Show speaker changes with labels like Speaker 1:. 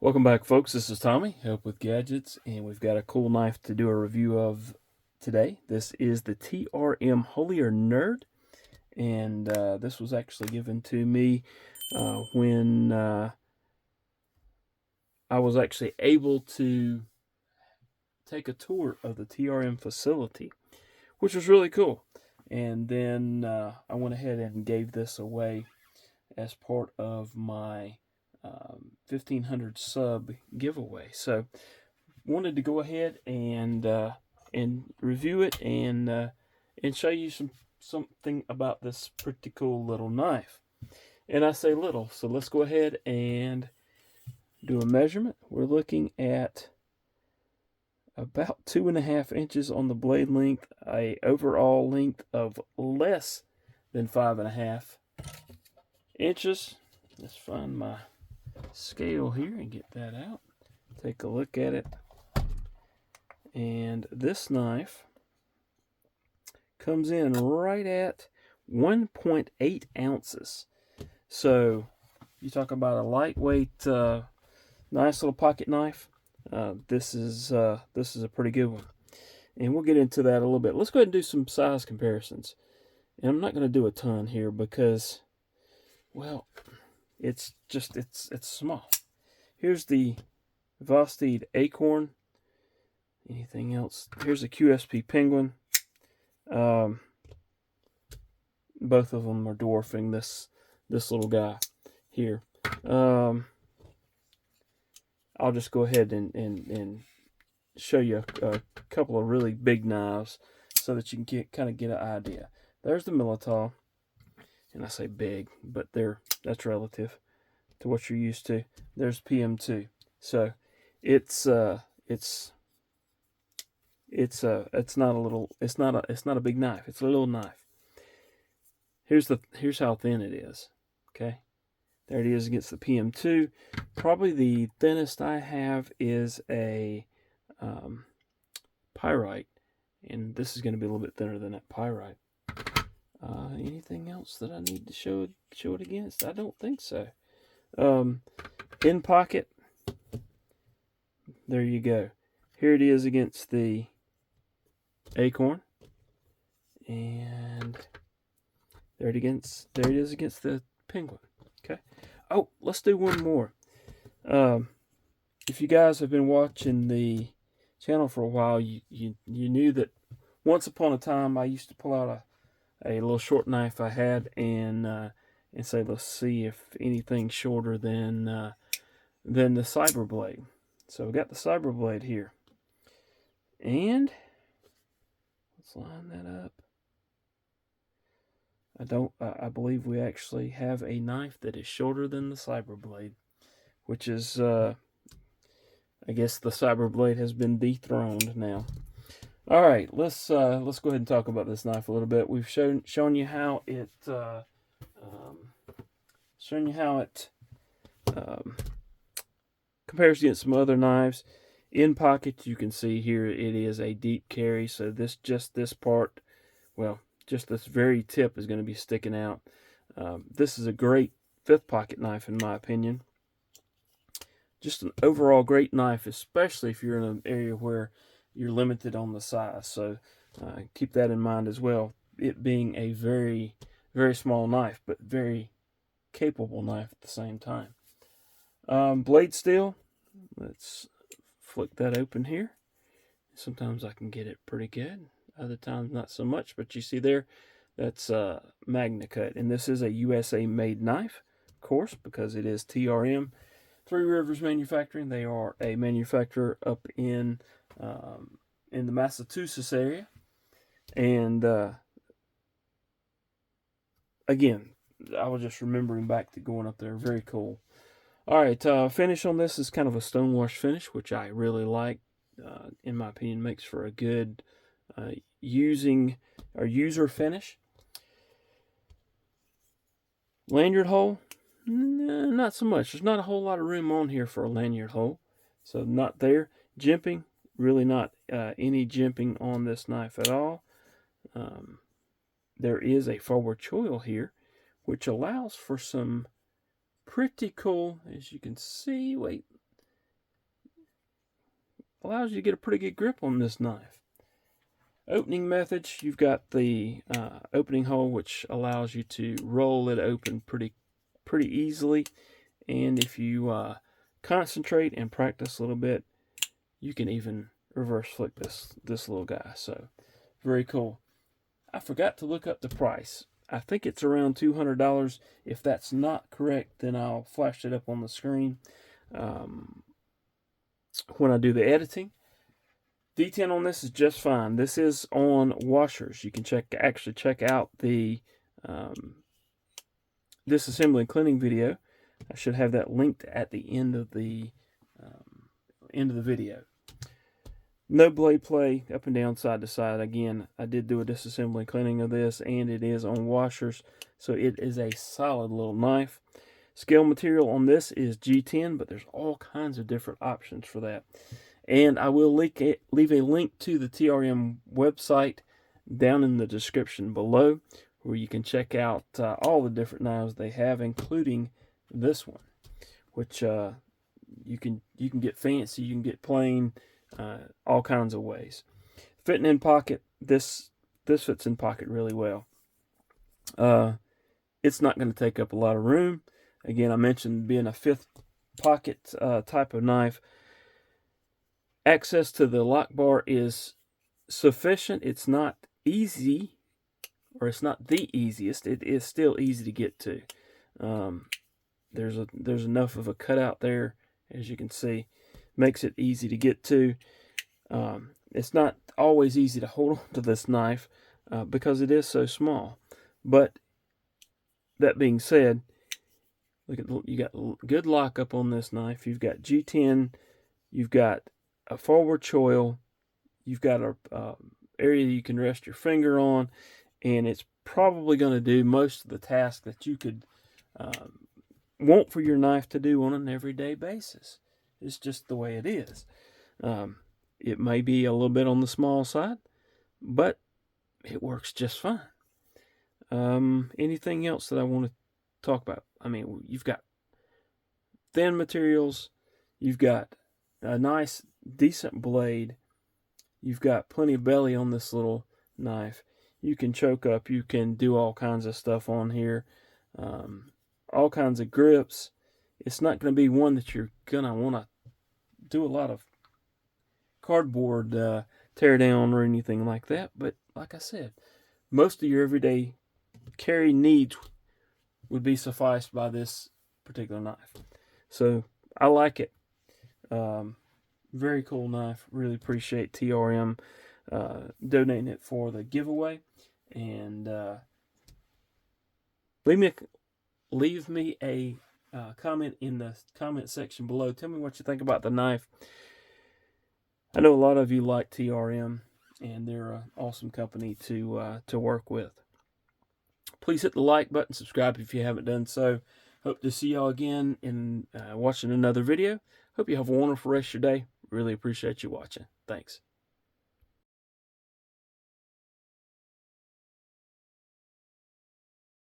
Speaker 1: Welcome back, folks. This is Tommy, Help with Gadgets, and we've got a cool knife to do a review of today. This is the TRM Holier Nerd, and this was actually given to me when I was actually able to take a tour of the TRM facility, which was really cool. And then I went ahead and gave this away as part of my 1500 sub giveaway. So wanted to go ahead and review it and show you something about this pretty cool little knife. And I say little, so let's go ahead and do a measurement. We're looking at about 2.5 inches on the blade length, a overall length of less than 5.5 inches. Let's find my scale here and get that out. Take a look at it. And this knife comes in right at 1.8 ounces. So you talk about a lightweight, nice little pocket knife. This is a pretty good one, and we'll get into that a little bit. Let's go ahead and do some size comparisons. And I'm not going to do a ton here because, well, it's small. Here's the Vosteed Acorn. Anything else? Here's a QSP Penguin. Both of them are dwarfing this little guy here. I'll just go ahead and show you a couple of really big knives so that you can kind of get an idea. There's the Militao, and I say big, but that's relative to what you're used to. There's PM2, so it's not a big knife. It's a little knife. Here's how thin it is. Okay, there it is against the PM2. Probably the thinnest I have is a pyrite, and this is going to be a little bit thinner than that pyrite. Anything else that I need to show it against? I don't think so. In pocket, there you go. Here it is against the Acorn, and there it is against the Penguin. Okay. Oh, let's do one more. If you guys have been watching the channel for a while, you knew that once upon a time I used to pull out a little short knife I had and say, let's see if anything's shorter than the Cyber Blade. So we got the Cyber Blade here, and let's line that up. I believe we actually have a knife that is shorter than the Cyber Blade, which is, I guess the Cyber Blade has been dethroned now. All right, let's go ahead and talk about this knife a little bit. We've shown you how it compares against some other knives. In pocket, you can see here it is a deep carry, so this part, well, just this very tip is going to be sticking out. This is a great fifth pocket knife in my opinion. Just an overall great knife, especially if you're in an area where you're limited on the size. So keep that in mind as well. It being a very, very small knife, but very capable knife at the same time. Blade steel. Let's flick that open here. Sometimes I can get it pretty good. Other times not so much, but you see there, that's MagnaCut, and this is a USA made knife, of course, because it is TRM, Three Rivers Manufacturing. They are a manufacturer up in the Massachusetts area, and again, I was just remembering back to going up there. Very cool. All right, finish on this is kind of a stonewash finish, which I really like. In my opinion, makes for a good user finish. Lanyard hole, not so much. There's not a whole lot of room on here for a lanyard hole, so not there. Jimping, really not any jimping on this knife at all. There is a forward choil here, which allows for some pretty cool, as you can see. Wait, allows you to get a pretty good grip on this knife. Opening methods, you've got the opening hole, which allows you to roll it open pretty easily. And if you concentrate and practice a little bit, you can even reverse flick this little guy. So very cool. I forgot to look up the price. I think it's around $200. If that's not correct, then I'll flash it up on the screen when I do the editing. D10 on this is just fine. This is on washers. You can actually check out the disassembly and cleaning video. I should have that linked at the end of the video. No blade play, up and down, side to side. Again, I did do a disassembly and cleaning of this, and it is on washers, so it is a solid little knife. Scale material on this is G10, but there's all kinds of different options for that. And I will leave a link to the TRM website down in the description below, where you can check out all the different knives they have, including this one, which you can get fancy, you can get plain, all kinds of ways. Fitting in pocket, this fits in pocket really well. It's not going to take up a lot of room. Again, I mentioned being a 5th pocket type of knife. Access to the lock bar is sufficient. It's not easy, or it's not the easiest. It is still easy to get to. There's enough of a cutout there, as you can see, makes it easy to get to. It's not always easy to hold on to this knife because it is so small. But that being said, look at, you got good lockup on this knife. You've got G10. You've got a forward choil. You've got a area you can rest your finger on, and it's probably going to do most of the tasks that you could want for your knife to do on an everyday basis. It's just the way it is. It may be a little bit on the small side, but it works just fine. Anything else that I want to talk about? I mean, you've got thin materials, you've got a nice, decent blade, you've got plenty of belly on this little knife. You can choke up, you can do all kinds of stuff on here, all kinds of grips. It's not going to be one that you're going to want to do a lot of cardboard tear down or anything like that. But like I said, most of your everyday carry needs would be sufficed by this particular knife. So I like it. Very cool knife. Really appreciate TRM donating it for the giveaway. And leave me a comment in the comment section below. Tell me what you think about the knife. I know a lot of you like TRM, and they're an awesome company to work with. Please hit the like button, subscribe if you haven't done so. Hope to see y'all again in watching another video. Hope you have a wonderful rest of your day. Really appreciate you watching. Thanks.